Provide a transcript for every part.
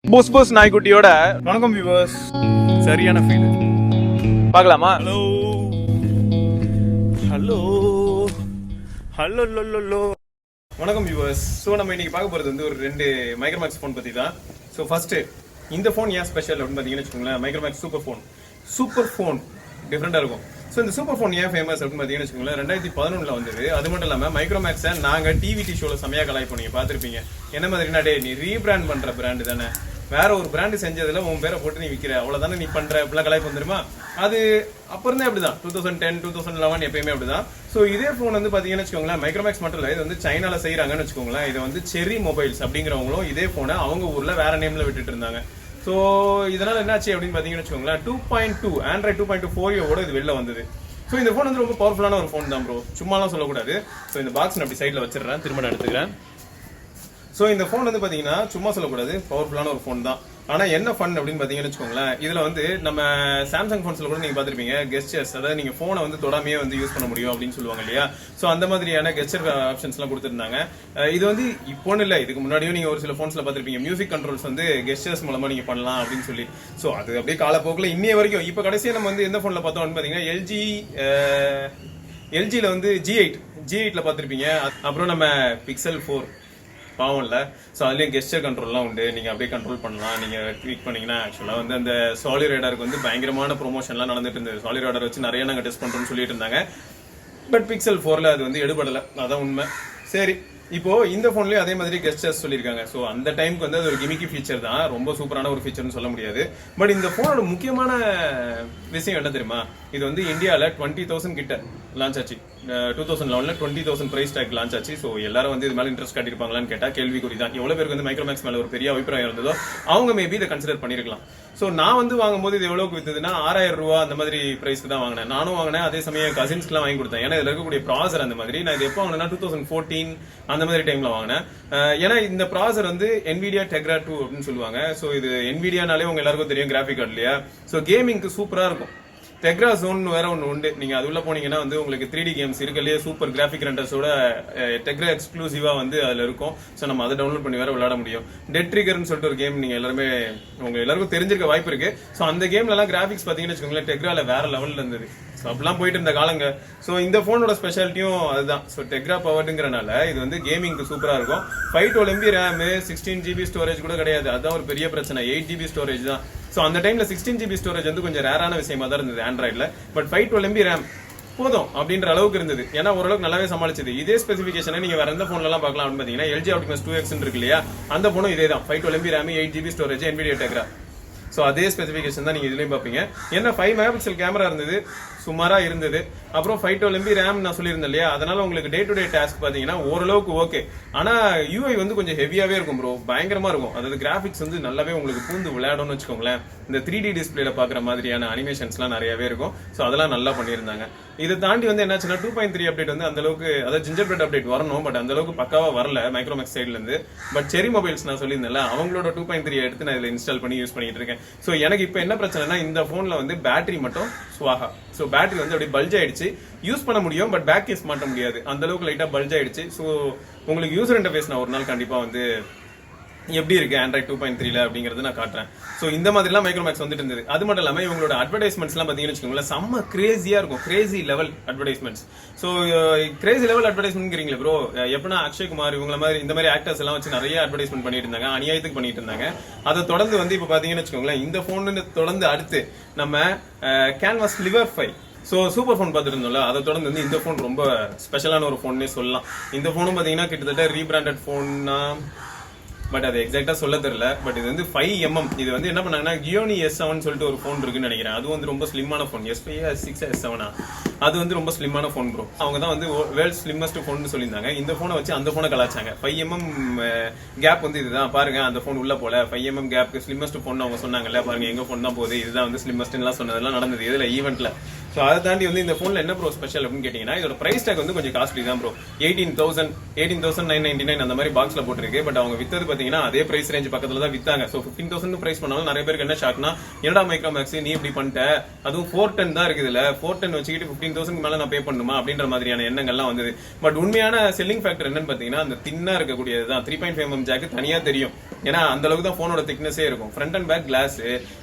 புஸ் புஸ் நாய்க்குட்டியோட வணக்கம் வியூவர்ஸ். சரியான ஃபீல் பார்க்கலாமா? Hello hello hello low. வணக்கம் வியூவர்ஸ். ஸோ நம்ம இன்னைக்கு பார்க்க போகிறது வந்து ஒரு 2 மைக்ரோமேக்ஸ் ஃபோன் பற்றி தான். ஸோ ஃபர்ஸ்ட் இந்த ஃபோன் ஏன் ஸ்பெஷல் அப்படின்னு பார்த்தீங்கன்னு வச்சுக்கோங்களேன், மைக்ரோமேக்ஸ் சூப்பர் ஃபோன் டிஃப்ரெண்டாக இருக்கும். ஸோ இந்த சூப்பர் ஃபோன் ஏன் ஃபேமஸ் அப்படின்னு பார்த்தீங்கன்னு வச்சுக்கோங்களேன், 2011 வந்தது. அது மட்டும் இல்லாமல் மைக்ரோமேக்ஸை நாங்கள் டிவிடி ஷோவில் செமையாக கலாய்ப்போம். நீங்கள் பார்த்துருப்பீங்க. என்ன மாதிரினா, டே நீ ரீபிராண்ட் பண்ணுற பிராண்டு தானே, வேற ஒரு பிராண்டு செஞ்சதுல உன் பேரை போட்டு நீ விற்கிற, அவ்வளவுதானே நீ பண்ற அப்படிலாம் கலாய்ப்பு வந்துருமா. அது அப்ப இருந்தே அப்படிதான், 2010 2011 எப்பயுமே அப்படிதான். ஸோ இதே போன் வந்து பாத்தீங்கன்னு வச்சுக்கோங்களேன், மைக்ரோமேக்ஸ் மட்டும் இல்ல, இது வந்து சைனால செய்யறாங்கன்னு வச்சுக்கோங்களேன். இது வந்து செரி மொபைல்ஸ் அப்படிங்கிறவங்களும் இதே போனை அவங்க ஊர்ல வேற நேம்ல விட்டுட்டு இருந்தாங்க. ஸோ இதனால என்னாச்சு அப்படின்னு பாத்தீங்கன்னு வச்சுக்கோங்களேன், 2.2 ஆண்ட்ராய்ட் 2.2 4ஓட இது வெளில வந்தது. ஸோ இந்த போன் வந்து ரொம்ப பவர்ஃபுல்லான ஒரு போன் தான் ப்ரோ, சும்மாலாம் சொல்லக்கூடாது. ஸோ இந்த பாக்ஸ் நான் அப்படி சைட்ல வச்சிடுறேன், திரும்ப நான் எடுத்துக்கிறேன். ஸோ இந்த ஃபோன் வந்து பார்த்தீங்கன்னா சும்மா சொல்லக்கூடாது, பவர்ஃபுல்லான ஒரு ஃபோன் தான். ஆனால் என்ன ஃபன் அப்படின்னு பார்த்தீங்கன்னு வச்சுக்கோங்களேன், இதில் வந்து நம்ம சாம்சங் ஃபோன்ஸில் கூட நீங்கள் பார்த்துருப்பீங்க கெஸ்டர்ஸ், அதாவது நீங்கள் ஃபோனை வந்து தொடாமையே வந்து யூஸ் பண்ண முடியும் அப்படின்னு சொல்லுவாங்க இல்லையா. ஸோ அந்த மாதிரியான கெஸ்டர் ஆப்ஷன்ஸ்லாம் கொடுத்துருந்தாங்க. இது வந்து இப்போன்னு இல்லை, இதுக்கு முன்னாடியும் நீங்கள் ஒரு சில ஃபோன்ஸில் பார்த்துருப்பீங்க, மியூசிக் கண்ட்ரோல்ஸ் வந்து கெஸ்டர்ஸ் மூலமாக நீங்கள் பண்ணலாம் அப்படின்னு சொல்லி. ஸோ அது அப்படியே காலப்போக்கில் இன்னைய வரைக்கும். இப்போ கடைசியாக நம்ம வந்து எந்த ஃபோனில் பார்த்தோம் அப்படின்னு பார்த்தீங்கன்னா, எல்ஜியில் வந்து G8 பார்த்துருப்பீங்க. அப்புறம் நம்ம Pixel 4 பாவம் இல்லை. ஸோ அதுலேயும் கெஸ்டர் கண்ட்ரோல்லாம் உண்டு, நீங்கள் அப்படியே கண்ட்ரோல் பண்ணலாம். நீங்கள் ட்வீட் பண்ணீங்கன்னா ஆக்சுவலாக வந்து அந்த சாலிரேடாருக்கு வந்து பயங்கரமான ப்ரொமோஷன்லாம் நடந்துட்டு இருந்தது. சாலிரேடார் வச்சு நிறைய நாங்கள் டெஸ்ட் பண்ணுறோம்னு சொல்லிட்டு இருந்தாங்க. பட் Pixel 4ல் அது வந்து எடுபடலை, அதான் உண்மை. சரி, இப்போ இந்த போன்லயும் அதே மாதிரி கெஸ்டர்ஸ் சொல்லியிருக்காங்க. ஸோ அந்த டைமுக்கு வந்து அது ஒரு கிமிக்கி ஃபீச்சர் தான், ரொம்ப சூப்பரான ஒரு ஃபீச்சர்னு சொல்ல முடியாது. பட் இந்த போனோட முக்கியமான விஷயம் என்ன தெரியுமா, இது வந்து இந்தியாவில் 20,000 கிட்ட லான்ச் ஆச்சு. 2011 20,000 பிரைஸ் டேக் லான்ச் ஆச்சு. ஸோ எல்லாரும் வந்து இது மேலே இன்ட்ரெஸ்ட் காட்டியிருப்பாங்களான்னு கேட்டால் கேள்விக்குறி தான். எவ்வளோ பேருக்கு வந்து மைக்ரோமேக்ஸ் மேலே ஒரு பெரிய அபிப்பிராயம் இருந்ததோ அவங்க மேபி இதை கன்சிடர் பண்ணியிருக்கலாம். ஸோ நான் வந்து வாங்கும்போது இது எவ்வளோக்கு வித்துதுன்னா 6,000 ரூபா அந்த மாதிரி பிரைஸ்க்கு தான் வாங்கினேன். நானும் வாங்கினேன், அதே சமயம் கசின்ஸ்க்குலாம் வாங்கி கொடுத்தேன். ஏன்னா இதில் இருக்கக்கூடிய ப்ராசர் அந்த மாதிரி. நான் இது எப்போ வாங்கினேன்னா 2014 அந்த மாதிரி டைம்ல வாங்கினேன். ஏன்னா இந்த ப்ராசர் வந்து NVIDIA Tegra 2 அப்படின்னு சொல்லுவாங்க. ஸோ இது NVIDIAனாலே உங்க எல்லாருக்கும் தெரியும், கிராஃபிக் கார்டு இல்லையா. ஸோ கேமிங்க்கு சூப்பரா இருக்கும். டெக்ரா ஜோன் வேற ஒன்று உண்டு, நீங்க அது உள்ள போனீங்கன்னா வந்து உங்களுக்கு 3D கேம்ஸ் இருக்கலையே சூப்பர் கிராஃபிக் ரெண்டர்ஸோட டெக்ரா எக்ஸ்க்ளூசிவா வந்து அதுல இருக்கும். ஸோ நம்ம அதை டவுன்லோட் பண்ணி வேற விளையாட முடியும். டெட் ட்ரிகர்னு சொல்லிட்டு ஒரு கேம் நீங்க எல்லாருமே உங்க எல்லாருக்கும் தெரிஞ்சிருக்க வாய்ப்பு இருக்கு. ஸோ அந்த கேம்ல எல்லாம் கிராஃபிக்ஸ் பாத்தீங்கன்னு வச்சுக்கோங்களேன், டெக்ரால வேற லெவல்ல இருந்தது. ஸோ அப்படிலாம் போயிட்டு இருந்த காலங்க. ஸோ இந்த போனோட ஸ்பெஷாலிட்டியும் அதுதான். ஸோ டெக்ரா பவர்டுங்கிறனால இது வந்து கேமிங்க்கு சூப்பரா இருக்கும். 512 MB ரேம், 16 GB ஸ்டோரேஜ் கூட கிடையாது. அதுதான் ஒரு பெரிய பிரச்சனை, 8 GB ஸ்டோரேஜ் தான். ஸோ அந்த டைம்ல 16 GB ஸ்டோரேஜ் வந்து கொஞ்சம் ரேரான விஷயமா தான் இருந்தது ஆண்ட்ராய்டில். பட் 512 MB ரேம் போதும் அப்படின்ற அளவுக்கு இருந்தது. ஏன்னா ஓரளவுக்கு நல்லாவே சமாளிச்சது. இதே ஸ்பெசிஃபிகேஷனை நீங்க வேற எந்த போன்ல எல்லாம் பார்க்கலாம் அப்படின்னு பாத்தீங்கன்னா, LG Optimus 2X இருக்கு இல்லையா, அந்த போனும் இதே தான். 512 MB RAM, 8 GB storage, NVIDIA Tegra. So அதே ஸ்பெசிஃபிகேஷன் தான் நீங்க இதுலயும் பாப்பீங்க. என்ன 5 MP கேமரா இருந்தது, சுமாரா இருந்தது. அப்புறம் 512 MB ரேம் நான் சொல்லியிருந்தேன் இல்லையா, அதனால உங்களுக்கு டே டு டே டாஸ்க் பாத்தீங்கன்னா ஓரளவுக்கு ஓகே. ஆனா UI வந்து கொஞ்சம் ஹெவியாவே இருக்கும் ப்ரோ, பயங்கரமா இருக்கும். அதாவது கிராபிக்ஸ் வந்து நல்லாவே உங்களுக்கு பூந்து விளையாடணும்னு வச்சுக்கோங்களேன். இந்த 3D டிஸ்பிளேல பாக்குற மாதிரியான அனிமேஷன்ஸ்லாம் நிறையவே இருக்கும். ஸோ அதெல்லாம் நல்லா பண்ணியிருந்தாங்க. இதை தாண்டி வந்து என்னாச்சுன்னா 2.3 அப்டேட் வந்து அந்த அளவுக்கு, அதாவது ஜிஞ்சர் பிரெட் அப்டேட் வரணும், பட் அந்த அளவுக்கு பக்காவா வரல மைக்ரோமேக்ஸ் சைட்ல இருந்து. பட் செரி மொபைல்ஸ் நான் சொல்லியிருந்தேன்ல, அவங்களோட 2.3 எடுத்து நான் இதில் இன்ஸ்டால் பண்ணி யூஸ் பண்ணிட்டு இருக்கேன். ஸோ எனக்கு இப்போ என்ன பிரச்சனைனா, இந்த போன்ல வந்து பேட்டரி மட்டும் ஸ்வாகா. ஸோ பேட்டரி வந்து அப்படியே பல்ஜ் ஆயிடுச்சு. யூஸ் பண்ண முடியும், பட் பேக் கேஸ் மாட்ட முடியாது, அந்த அளவுக்கு லைட்டா பல்ஜ் ஆயிடுச்சு. ஸோ உங்களுக்கு யூசர் இன்டர்ஃபேஸ் நான் ஒரு நாள் கண்டிப்பா வந்து எப்படி இருக்கு ஆண்ட்ராய்ட் 2.3ல அப்படிங்கறது நான் காட்டுறேன். ஸோ இந்த மாதிரிலாம் மைக்ரோமேக்ஸ் வந்துட்டு இருந்தது. அது மட்டும் இல்லாமல் இவங்களோட அட்வர்டைஸ்மெண்ட்ஸ் எல்லாம் பாத்தீங்கன்னு வச்சுக்கோங்களேன், செம்ம கிரேசியா இருக்கும், Crazy level advertisements. So Crazy level அட்வர்டைஸ்மெண்ட்ங்கிறீங்களே bro, எப்படின்னா அக்ஷய்குமார் இவங்கள மாதிரி இந்த மாதிரி ஆக்டர்ஸ் எல்லாம் வச்சு நிறைய அட்வர்டைஸ்மெண்ட் பண்ணிட்டு இருந்தாங்க, அநியாயத்துக்கு பண்ணிட்டு இருந்தாங்க. அதை தொடர்ந்து வந்து இப்போ பாத்தீங்கன்னு வச்சுக்கோங்களேன், இந்த போன் தொடர்ந்து அடுத்து நம்ம canvas Sliver 5. So super phone பார்த்துட்டு இருந்தோம்ல, அதை தொடர்ந்து வந்து இந்த ஃபோன் ரொம்ப ஸ்பெஷலான ஒரு ஃபோன்னே சொல்லலாம். இந்த ஃபோனும் பார்த்தீங்கன்னா கிட்டத்தட்ட ரீபிராண்டட் ஃபோன்னா, பட் அது எக்ஸாக்டா சொல்ல தெரியல. பட் இது வந்து 5mm. இது வந்து என்ன பண்ணாங்கன்னா, கியோனி S7 சொல்லிட்டு ஒரு ஃபோன் இருக்குன்னு நினைக்கிறேன். அது வந்து ரொம்ப ஸ்லிம்மான ஃபோன். S5 S6 S7 அது வந்து ரொம்ப ஸ்லிம்மான ஃபோன் ப்ரோ. அவங்க தான் வந்து வேர்ல்ட் ஸ்லிம்மஸ்ட் ஃபோன் சொல்லியிருந்தாங்க. இந்த ஃபோனை வச்சு அந்த ஃபோனை கலாச்சாங்க. 5mm கேப் வந்து இதுதான் பாருங்க, அந்த ஃபோன் உள்ள போல 5mm கேப்க்கு ஸ்லிம்மஸ்ட் ஃபோன் அவங்க சொன்னாங்கல்ல, பாருங்க எங்க ஃபோன் தான் போகுது, இதுதான் வந்து ஸ்லிம்மஸ்ட்லாம் சொன்னதெல்லாம் நடந்தது இதுல ஈவெண்ட்ல. ஸோ அதை தாண்டி வந்து இந்த ஃபோனில் என்ன ப்ரோ ஸ்பெஷல் அப்படின்னு கேட்டிங்கன்னா இதோட ப்ரைஸ் டேக் வந்து கொஞ்சம் காஸ்ட்லி தான் ப்ரோ. 18,999 அந்த மாதிரி பாக்ஸில் போட்டுருக்கு. பட் அவங்க வித்தது பார்த்தீங்கன்னா அதே ப்ரைஸ் ரேஞ்ச் பக்கத்தில் தான் வித்தாங்க. ஸோ 15,000 ப்ரைஸ் பண்ணாலும் நிறைய பேருக்கு என்ன ஷாக்னா, என்னடா மைக்ரோமேக்ஸ் நீ இப்படி பண்ணிட்ட, அதுவும் 410 தான் இருக்குது இல்லை, 410 வச்சுக்கிட்டு 15,000 மேலே நான் பே பண்ணுமா அப்படின்ற மாதிரியான எண்ணங்கள்லாம் வந்தது. பட் உண்மையான செல்லிங் ஃபேக்டர் என்னன்னு பார்த்தீங்கன்னா அந்த தின்னா இருக்கக்கூடியது தான். 3.5mm ஜாக்கு தனியாக தெரியும், ஏன்னா அந்த அளவுக்கு தான் ஃபோனோட திக்னஸே இருக்கும். ஃப்ரண்ட் அண்ட் பேக் கிளாஸ்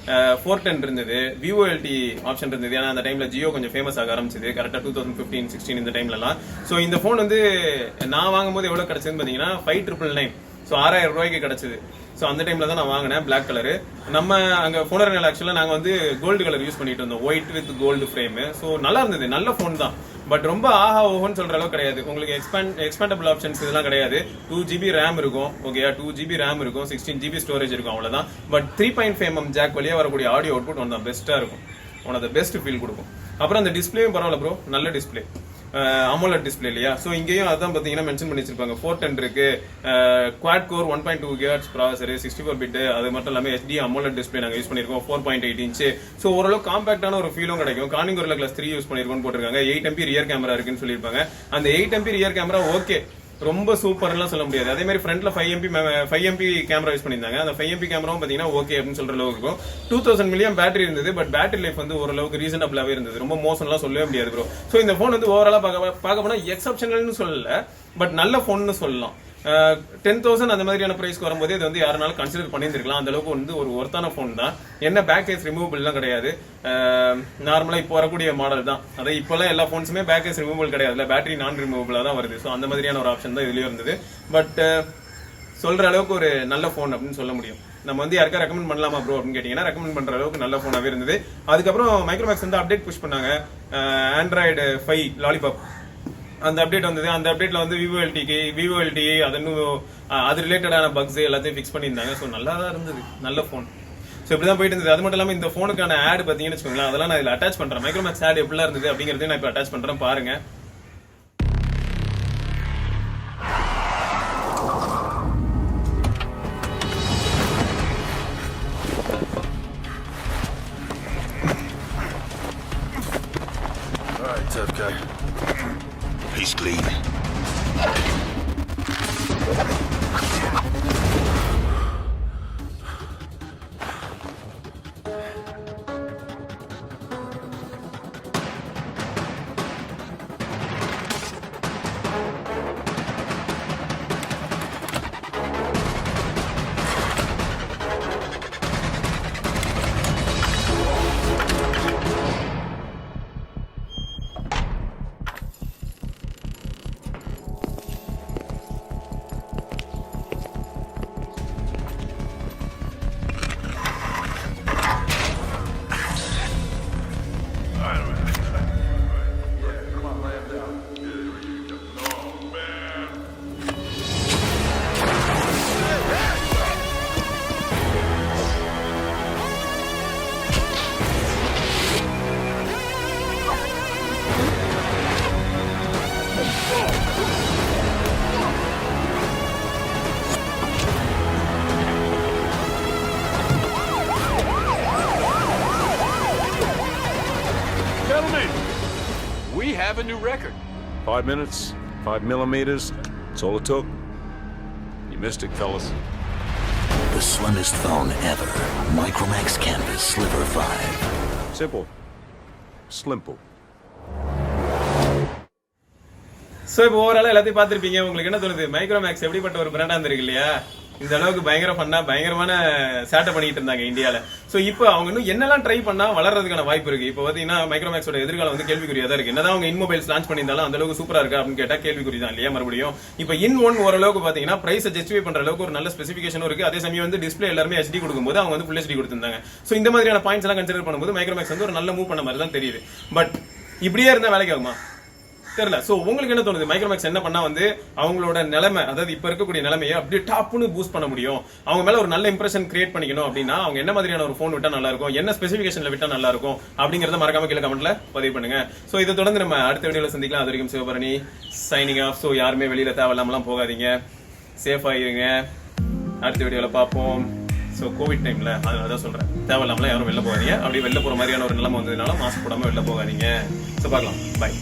410 இருந்தது, VOLT ஆப்ஷன் இருந்தது. ஏன்னா அந்த டைம்ல ஜியோ கொஞ்சம் ஃபேமஸ் ஆக ஆரம்பிச்சது கரெக்டா 2015-16 இந்த டைம்லலாம். ஸோ இந்த ஃபோன் வந்து நான் வாங்கும்போது எவ்வளவு கிடைச்சதுன்னு பார்த்தீங்கன்னா 5,999. ஸோ 6,000 ரூபாய்க்கு கிடைச்சது. ஸோ அந்த டைம்ல தான் நான் வாங்கினேன் பிளாக் கலரு. நம்ம அங்கே ஃபோனர் ஆக்சுவலாக நாங்கள் வந்து கோல்டு கலர் யூஸ் பண்ணிட்டு இருந்தோம், white with gold frame. So நல்லா இருந்தது, நல்ல ஃபோன் தான். பட் ரொம்ப ஆஹா ஓஹோன்னு சொல்ற அளவுக்கு கிடையாது. உங்களுக்கு எக்ஸ்பேண்டபிள் ஆப்ஷன்ஸ் இதெல்லாம் கிடையாது. 2GB RAM இருக்கும், ஓகேயா, 2GB RAM இருக்கும், 16GB ஸ்டோரேஜ் இருக்கும், அவ்வளவுதான். பட் 3.5mm ஜாக் வழியா வரக்கூடிய ஆடியோ அவுட்புட் ஒன் தான் பெஸ்டா இருக்கும், one of the best feel கொடுக்கும். அப்புறம் அந்த டிஸ்பிளேயும் பரவாயில்ல ப்ரோ, நல்ல டிஸ்பிளே, AMOLED டிஸ்பிளே இல்லையா. ஸோ இங்கேயும் அதான் பார்த்தீங்கன்னா மென்ஷன் பண்ணி வச்சிருப்பாங்க 410 இருக்கு, குவாட் கோர் 1.2 GHz ப்ராசர், 64 பிட், அது மட்டும் இல்லாமல் HD AMOLED டிஸ்பிளே நாங்கள் யூஸ் பண்ணியிருக்கோம், 4.8 இன்ச். ஸோ ஓரளவு காம்பாக்டான ஒரு ஃபீலும் கிடைக்கும். கார்னிங் ஒரு கிளாஸ் 3 யூஸ் பண்ணியிருக்கோம்னு போட்டிருக்காங்க. 8MP ரியர் கேமரா இருக்குன்னு சொல்லியிருப்பாங்க. அந்த 8MP ரியர் கேமரா ஓகே, ரொம்ப சூப்பர்லாம் சொல்ல முடியாது. அதே மாதிரி ஃப்ரண்ட்ல 5MP கேமரா யூஸ் பண்ணியிருந்தாங்க. அந்த 5MP கேமராவும் பாத்தீங்கன்னா ஓகே அப்படின்னு சொல்ற அளவுக்கு இருக்கும். 2000 mAh பேட்டரி இருந்தது. பட் பேட்டரி லைஃப் வந்து ஓரளவுக்கு ரீசனபிளாவே இருந்தது, ரொம்ப மோசம்லாம் சொல்லவே முடியாது ப்ரோ. ஸோ இந்த ஃபோன் வந்து ஓவராலா பார்க்க போனா எக்ஸப்ஷனல்னு சொல்லல, பட் நல்ல ஃபோன்னு சொல்லலாம். 10,000 அந்த மாதிரியான பிரைஸ்க்கு வரும்போது இது வந்து யாருனாலும் கன்சிடர் பண்ணியிருந்திருக்கலாம். அந்த அளவுக்கு வந்து ஒரு ஒர்த்தான ஃபோன் தான். என்ன பேக் கேஸ் ரிமூவபிள்லாம் கிடையாது, நார்மலா இப்போ வரக்கூடிய மாடல் தான். அதை இப்போல்லாம் எல்லா ஃபோன்ஸுமே பேக் கேஸ் ரிமூவபிள் கிடையாது, பேட்டரி நான் ரிமூவபிளா தான் வருது. ஸோ அந்த மாதிரியான ஒரு ஆப்ஷன் தான் இதுலயே இருந்தது. பட் சொல்ற அளவுக்கு ஒரு நல்ல ஃபோன் அப்படின்னு சொல்ல முடியும். நம்ம வந்து யாருக்கா ரெக்கமெண்ட் பண்ணலாமா ப்ரோ அப்படின்னு கேட்டீங்கன்னா ரெக்கமெண்ட் பண்ற அளவுக்கு நல்ல ஃபோனாவே இருந்தது. அதுக்கப்புறம் மைக்ரோமேக்ஸ் வந்து அப்டேட் புஷ் பண்ணாங்க, ஆண்ட்ராய்டு 5 லாலிபாப் அந்த அப்டேட் வந்தது. அந்த அப்டேட்ல வந்து VOLT அது ரிலேட்டடான பக்ஸ் எல்லாத்தையும் ஃபிக்ஸ் பண்ணியிருந்தாங்க. ஸோ நல்லா தான் இருந்தது, நல்ல ஃபோன். ஸோ இப்படிதான் போயிட்டு இருந்தது. அது மட்டும் இல்லாமல் இந்த ஃபோனுக்கான ஆட் பார்த்தீங்கன்னு வச்சுக்கோங்களேன், அதெல்லாம் நான் இதில் அட்டாச் பண்றேன். மைக்ரோமேக்ஸ் ஆட் எப்படிலாம் இருந்தது அப்படிங்கிறதையும் நான் இப்போ அட்டாச் பண்றேன், பாருங்க. Tough guy. He's clean. We have a new record. 5 minutes, 5 millimeters. That's all it took. You missed it, fellas. The slimmest phone ever. Micromax Canvas Sliver 5. Simple. Slimple. So இப்போ ஓவராலாக எல்லாத்தையும் பார்த்துருப்பீங்க. உங்களுக்கு என்ன தோணுது, மைக்ரோமேக்ஸ் எப்படிப்பட்ட ஒரு பிராண்டா இருந்திருக்கு இல்லையா? இந்த அளவுக்கு பயங்கர ஃபன்னா பயங்கரமான சேட்டை பண்ணிட்டு இருந்தாங்க இந்தியால. ஸோ இப்போ அவங்க இன்னும் என்னெல்லாம் ட்ரை பண்ணா வளர்றதுக்கான வாய்ப்பு இருக்கு. இப்போ பாத்தீங்கன்னா மைக்ரோமேக்ஸோட எதிர்காலம் வந்து கேள்விக்குறியா தான் இருக்கு. என்னதான் அவங்க இன்மொபைல்ஸ் லான்ச் பண்ணியிருந்தாலும் அந்த அளவுக்கு சூப்பரா இருக்கா அப்படின்னு கேட்டா கேள்விக்குறி தான் இல்லையா? மறுபடியும் இப்போ ஓரளவுக்கு பாத்தீங்கன்னா பிரைஸ் ஜஸ்டிஃபை பண்ற அளவுக்கு ஒரு நல்ல ஸ்பெசிஃபிகேஷனும் இருக்கு. அதே சமயம் வந்து டிஸ்பிளே எல்லாருமே HD கொடுக்கும்போது அவங்க வந்து ஃபுல் HD கொடுத்திருந்தாங்க. ஸோ இந்த மாதிரியான பாயிண்ட்ஸ் எல்லாம் கன்சிடர் பண்ணும்போது மைக்ரோமேக்ஸ் வந்து ஒரு நல்ல மூவ் பண்ண மாதிரி தான் தெரியுது. பட் இப்படியே இருந்தா வேலைக்கு ஆகுமா தெரியல. சோ உங்களுக்கு என்ன தோணுது, மைக்ரோமேக்ஸ் என்ன பண்ணா வந்து அவங்களோட நிலைமை, அதாவது இப்ப இருக்கக்கூடிய நிலைமையை அப்படியே டாப்னு பூஸ்ட் பண்ண முடியும், அவங்க மேல ஒரு நல்ல இம்ப்ரெஷன் கிரியேட் பண்ணிக்கணும் அப்படின்னா அவங்க என்ன மாதிரியான ஒரு போன் விட்டா நல்லா இருக்கும், என்ன ஸ்பெசிபிகேஷன்ல விட்டா நல்லா இருக்கும் அப்படிங்கறத மறக்காம கீழே கமெண்ட்ல பதிவு பண்ணுங்க. சோ இதை தொடர்ந்து நம்ம அடுத்த வீடியோல சந்திக்கலாம். அது வரைக்கும் சிவபரணி சைனிங் ஆஃப். சோ யாருமே வெளியில தேவையில்லாமலாம் போகாதீங்க, சேஃபா இருங்க. அடுத்த வீடியோல பார்ப்போம். ஸோ கோவிட் டைமில் அதனால தான் சொல்கிறேன், தேவையில்லாமலாம் யாரும் வெளில போகாதீங்க. அப்படி வெளில போகிற மாதிரியான ஒரு நிலைமை வந்ததுனால மாஸ்க் போடாமல் வெளில போகாதீங்க. ஸோ பார்க்கலாம், பாய்.